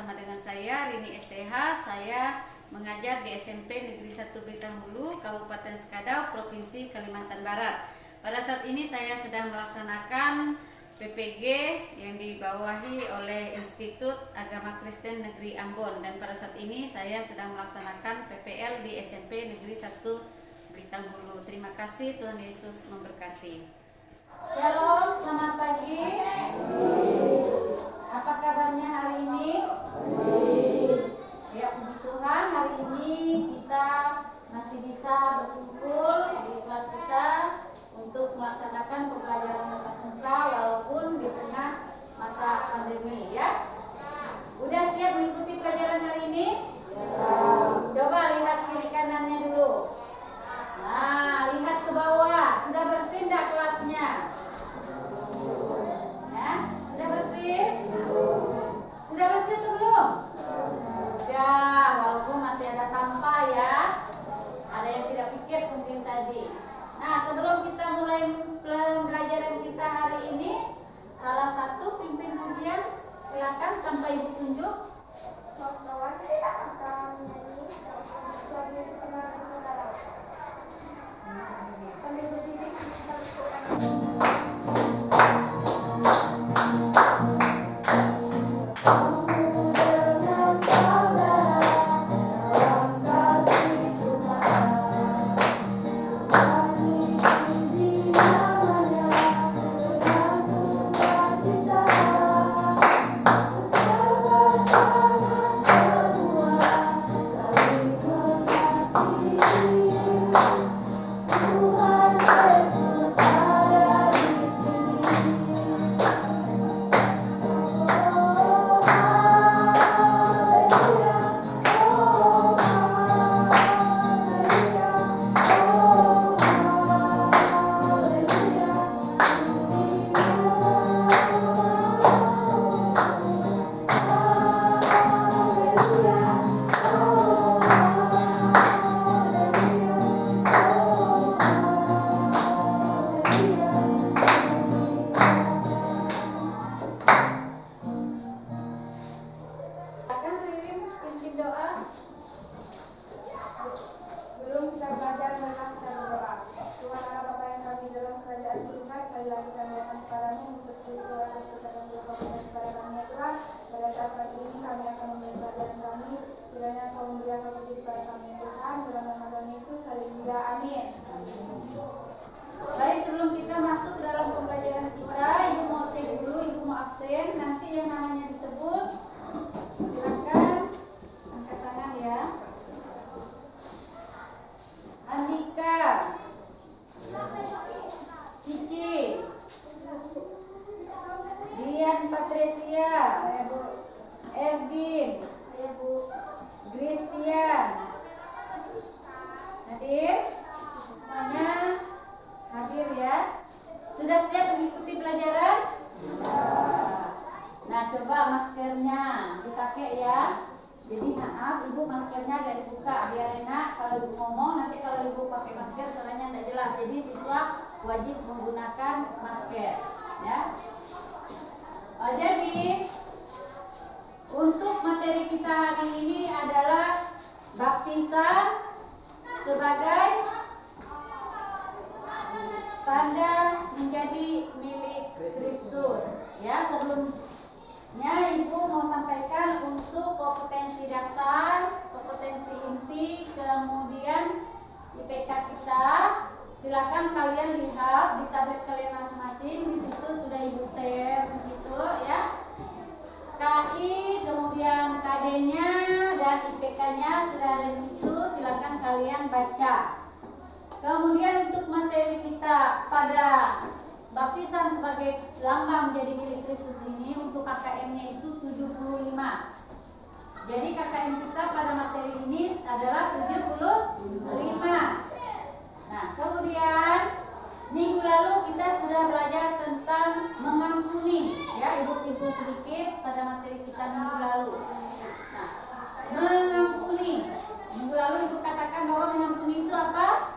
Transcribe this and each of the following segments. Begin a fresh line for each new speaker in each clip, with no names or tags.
bersama dengan saya Rini STH. Saya mengajar di SMP Negeri 1 Blitar Hulu, Kabupaten Sekadau, Provinsi Kalimantan Barat. Pada saat ini saya sedang melaksanakan PPG yang dibawahi oleh Institut Agama Kristen Negeri Ambon, dan pada saat ini saya sedang melaksanakan PPL di SMP Negeri 1 Blitar Hulu. Terima kasih, Tuhan Yesus memberkati.
Shalom, selamat pagi. Apa kabarnya hari ini? Ya, puji Tuhan, hari ini kita masih bisa berkumpul di kelas kita untuk melaksanakan pembelajaran tatap muka walaupun di tengah masa pandemi, ya. Udah siap mengikuti pelajaran hari ini? Coba lihat kiri kanannya dulu. Nah, lihat ke bawah. Sudah bersih enggak kelasnya? Ya, sudah bersih? Sudah bersih atau belum? Ya, walaupun masih ada sampah ya. Ada yang tidak pikir mungkin tadi. Nah, sebelum kita mulai pembelajaran kita hari ini, salah satu pimpin pujian, silakan tanpa ibu tunjuk. Wajib menggunakan masker, ya. Jadi untuk materi kita hari ini adalah baptisan sebagai tanda menjadi milik Kristus. Ya, sebelumnya Ibu mau sampaikan untuk kompetensi dasar, kompetensi inti, kemudian IPK kita. Silakan kalian lihat di tablet kalian masing-masing. Di situ sudah Ibu share di situ, ya. KI, kemudian KD-nya dan IPK-nya sudah ada di situ. Silakan kalian baca. Kemudian untuk materi kita pada baptisan sebagai lambang menjadi milik Kristus ini, untuk KKM-nya itu 75. Jadi KKM kita pada materi ini adalah 75. Nah, kemudian minggu lalu kita sudah belajar tentang mengampuni, ya. Ibu simpul sedikit pada materi kita minggu lalu. Nah, mengampuni. Minggu lalu Ibu katakan bahwa mengampuni itu apa?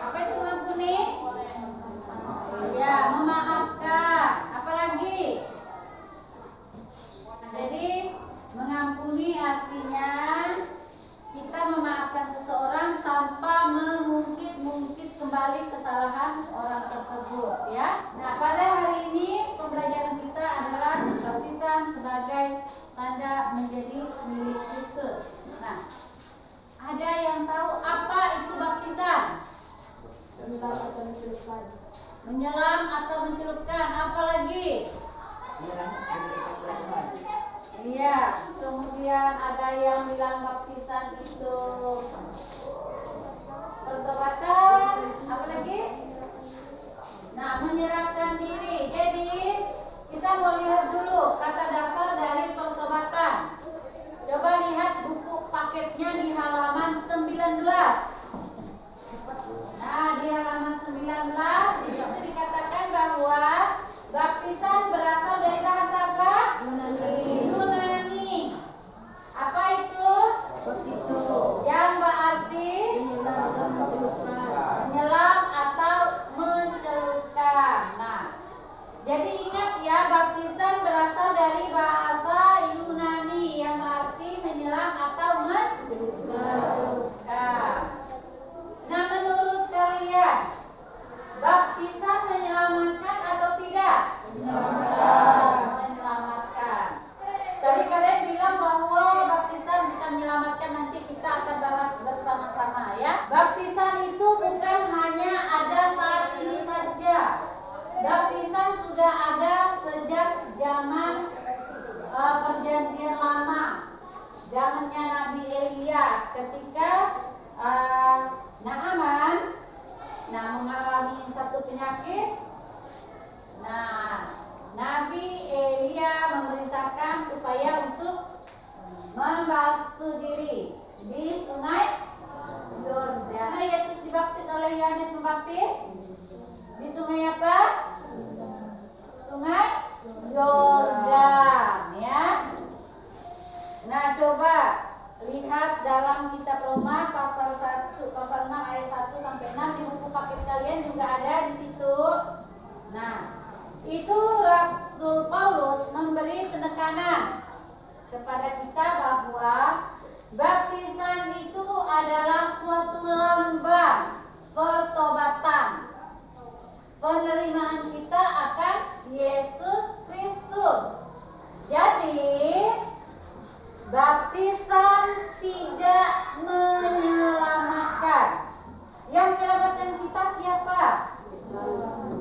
Apa itu mengampuni? Ya, memaafkan. Apalagi? menyelam atau mencelupkan. Apalagi? Iya, kemudian ada yang bilang baptisan itu pertobatan. Apalagi? Nah, menyerahkan diri. Jadi kita mau lihat dulu kata dasar dari pertobatan. Coba lihat buku paketnya di halaman 19. Nah, di halaman 19 di situ dikatakan bahwa baptisan berasal dari bahasa apa? Yunani. Apa itu? Yang berarti menyelam atau mencelupkan. Nah, jadi ingat ya, baptisan berasal dari bahasa Yunani yang berarti menyelam atau mencelupkan. Nah, menurut kalian, baptisan menyelamatkan atau tidak? Menyelamatkan. Tadi kalian bilang bahwa baptisan bisa menyelamatkan, nanti kita akan bahas bersama-sama ya. Baptisan itu bukan hanya ada saat ini saja. Baptisan sudah ada sejak zaman perjanjian lama. Zamannya Nabi Elia ketika Naaman mengalami satu penyakit. Nah, Nabi Elia memerintahkan supaya untuk membasuh diri di sungai Yordan. Nah, Yesus dibaptis oleh Yohanes Pembaptis di sungai apa? Sungai Yordan ya. Nah, coba lihat dalam kitab Roma pasal 6 ayat 1 sampai 6 di buku paket kalian juga ada di situ. Nah, itu Rasul Paulus memberi penekanan kepada kita bahwa baptisan itu adalah suatu lambang pertobatan, penerimaan kita akan Yesus Kristus. Jadi baptisan tidak menyelamatkan. Yang menyelamatkan kita siapa?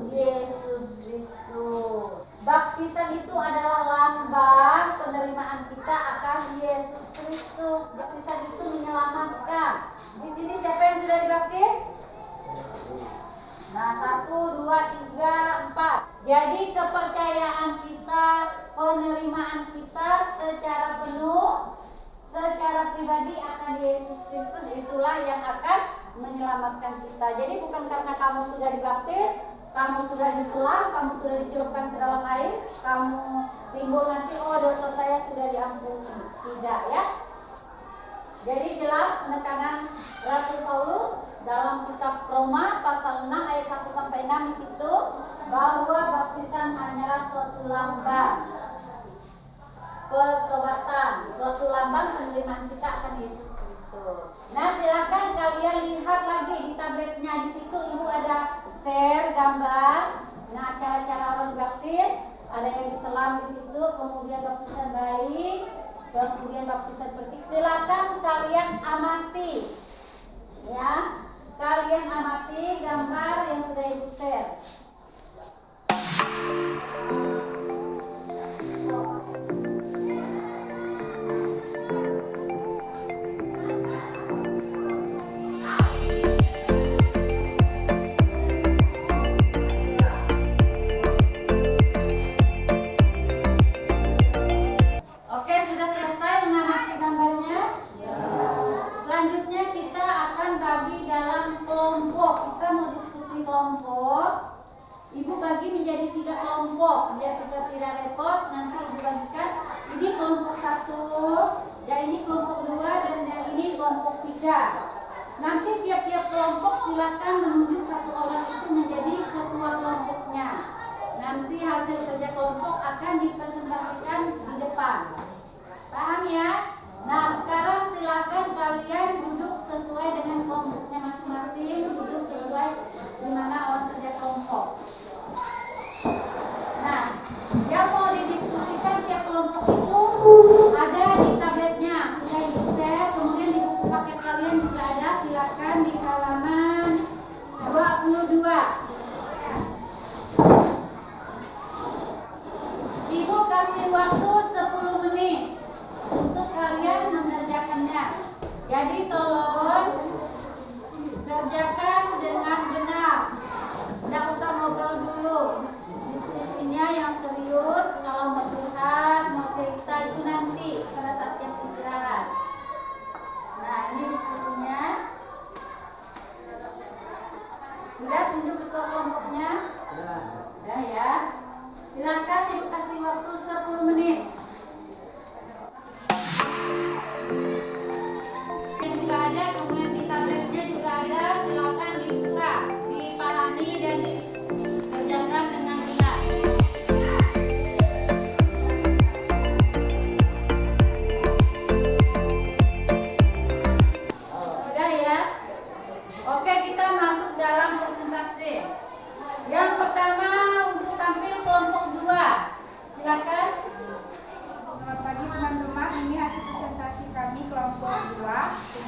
Yesus Kristus. Baptisan itu adalah lambang penerimaan kita akan Yesus Kristus. Baptisan itu menyelamatkan. Di sini siapa yang sudah dibaptis? Nah, 1, 2, 3, 4. Jadi kepercayaan kita, penerimaan kita secara penuh, secara pribadi akan Yesus Kristus, itulah yang akan menyelamatkan kita. Jadi bukan karena kamu sudah dibaptis, kamu sudah diselam, kamu sudah dicelupkan ke dalam air, kamu timbul nanti, oh dosa saya sudah diampuni. Tidak ya. Jadi jelas penekanan Rasul Paulus dalam kitab Roma pasal 6 ayat 1 sampai 6 di situ bahwa baptisan hanyalah suatu lambang pertobatan, suatu lambang penerimaan kita akan Yesus Kristus. Nah, silakan kalian lihat lagi di tabletnya, di situ Ibu ada share gambar. Nah, cara-cara orang baptis, ada yang diselam di situ, kemudian baptisan bayi, kemudian baptisan petik. Silakan kalian amati. Ya, kalian amati gambar yang sudah Ibu share. Oke, sudah selesai mengamati gambarnya? Selanjutnya kita akan bagi dalam kelompok. Kita mau diskusi kelompok. Ibu bagi menjadi 3 kelompok biar kita tidak repot. Nanti Ibu bagikan. Ini kelompok 1, yang ini kelompok 2, dan yang ini kelompok 3. Nanti tiap-tiap kelompok silakan menunjuk 1 orang itu menjadi ketua kelompoknya. Nanti hasil kerja kelompok akan dipresentasikan di depan. Paham ya? Nah, sekarang silakan kalian duduk sesuai dengan kelompoknya masing-masing, duduk sesuai di mana orang kerja kelompok. Nah, yang mau didiskusikan tiap kelompok itu ada di tabletnya, sudah Ibu share, kemudian di buku paket kalian juga ada, silakan di halaman 22. Kerjakan dengan benar. Tidak usah ngobrol dulu. Diskusinya yang serius. Kalau mau curhat, mau cerita itu nanti pada saat yang istirahat. Nah, ini diskusinya. Sudah tunjuk ketua kelompoknya? Sudah ya. Silakan Ibu kasih waktu 10 menit. Juga ada, kemudian di tabletnya juga ada. Silakan dibuka, dipahami dan dikerjakan dengan benar. Sudah ya. Oke, kita masuk dalam presentasi. Yang pertama untuk tampil kelompok 2. Silakan.
Selamat pagi teman-teman, ini hasil presentasi kami kelompok 2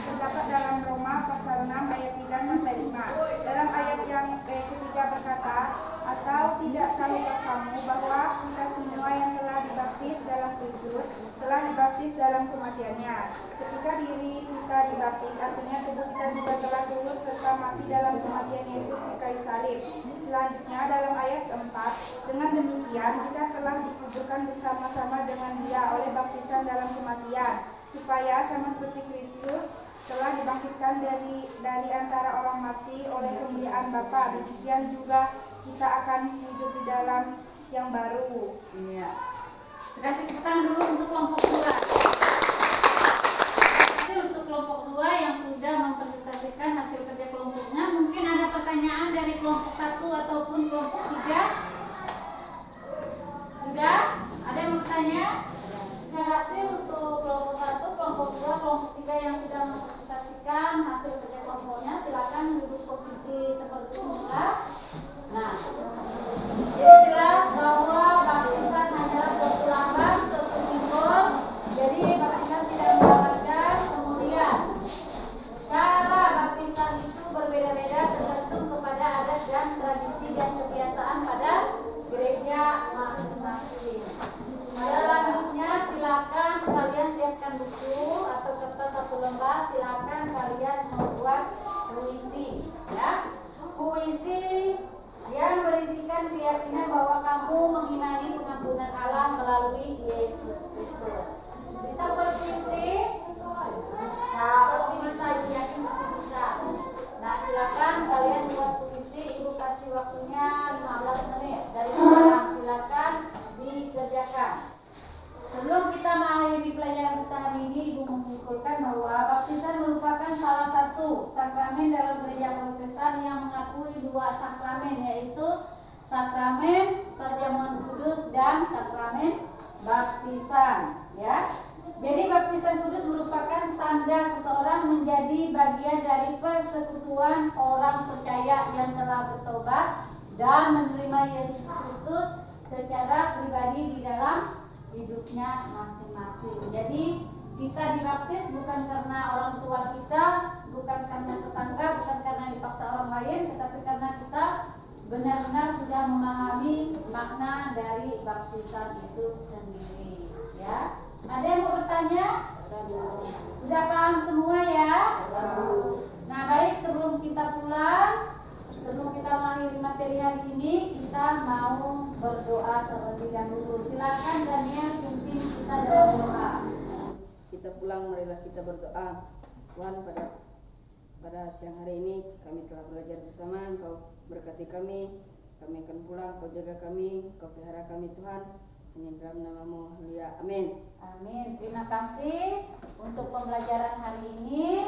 terdapat dalam Roma pasal 6 ayat 3-5. Dalam ayat yang ketiga berkata, atau tidak tahukah kamu bahwa kita semua yang telah dibaptis dalam Kristus telah dibaptis dalam kematiannya. Ketika diri kita dibaptis, artinya tubuh kita juga telah turut serta mati dalam kematian Yesus di kayu salib. Selanjutnya dalam ayat 4, dengan demikian kita telah dikuburkan bersama-sama dengan Dia oleh baptisan dalam kematian, supaya sama seperti Kristus telah dibangkitkan dari antara orang mati oleh kemuliaan Bapa, demikian juga kita akan hidup di dalam yang baru.
Iya. Kasih tepuk tangan dulu untuk kelompok 2. Untuk kelompok 2 yang sudah mempresentasikan hasil kerja kelompoknya, mungkin ada pertanyaan dari kelompok 1 ataupun kelompok 3? Sudah? Ada yang bertanya? Terima kasih untuk kelompok 1, kelompok 2, kelompok 3 yang sudah mempresentasikan hasil kerja kelompoknya. Silakan duduk posisi seperti semula. Nah, jadi jelas bahwa baptisan hanyalah suatu lambang, suatu simbol. Jadi baptisan tidak mendapatkan kemudian. Cara baptisan itu berbeda-beda tergantung kepada adat dan tradisi dan kebiasaan pada gereja masing-masing. Selanjutnya silakan kalian siapkan buku atau kertas 1 lembar. Silakan kalian membuat puisi, ya. Puisi yang berisikan keyakinan bahwa kamu mengimani pengampunan Allah melalui Yesus Kristus. Bisa berpuisi? Nah, pasti bisa, yakin pasti bisa. Nah, silakan kalian buat puisi. Ibu kasih waktunya 15 menit. Dari sekarang silakan dikerjakan. Sebelum kita mengakhiri pelajaran kita hari ini, Ibu mengumpulkan bahwa baptisan merupakan salah satu sakramen dalam gereja Protestan yang mengakui 2 sakramen, yaitu sakramen perjamuan kudus dan sakramen baptisan, ya. Jadi baptisan kudus merupakan tanda seseorang menjadi bagian dari persekutuan orang percaya yang telah bertobat dan menerima Yesus Kristus secara pribadi di dalam hidupnya masing-masing. Jadi kita dibaptis bukan karena orang tua kita, bukan karena tetangga, bukan karena dipaksa orang lain, tetapi karena kita benar-benar sudah memahami makna dari baptisan itu sendiri, ya. Ada yang mau bertanya? Sudah paham semua ya? Nah, baik, sebelum kita pulang, sebelum kita mengakhiri materi hari ini, kita mau berdoa terlebih dahulu. Silakan Daniel pimpin kita dalam doa.
Kita pulang, marilah kita berdoa. Tuhan, pada siang hari ini kami telah belajar bersama. Engkau berkati kami akan pulang. Kau jaga kami, Kau pelihara kami Tuhan. Hanya dalam nama-Mu, haleluya, amin.
Amin. Terima kasih untuk pembelajaran hari ini.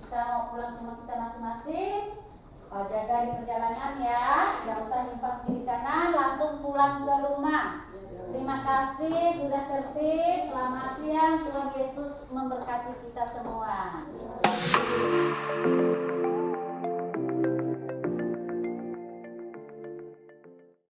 Kita mau pulang ke rumah kita masing-masing. Jaga di perjalanan ya, nggak usah nyimpan kiri kanan, langsung pulang ke rumah. Terima kasih sudah tertib. Selamat siang, Tuhan Yesus memberkati kita semua.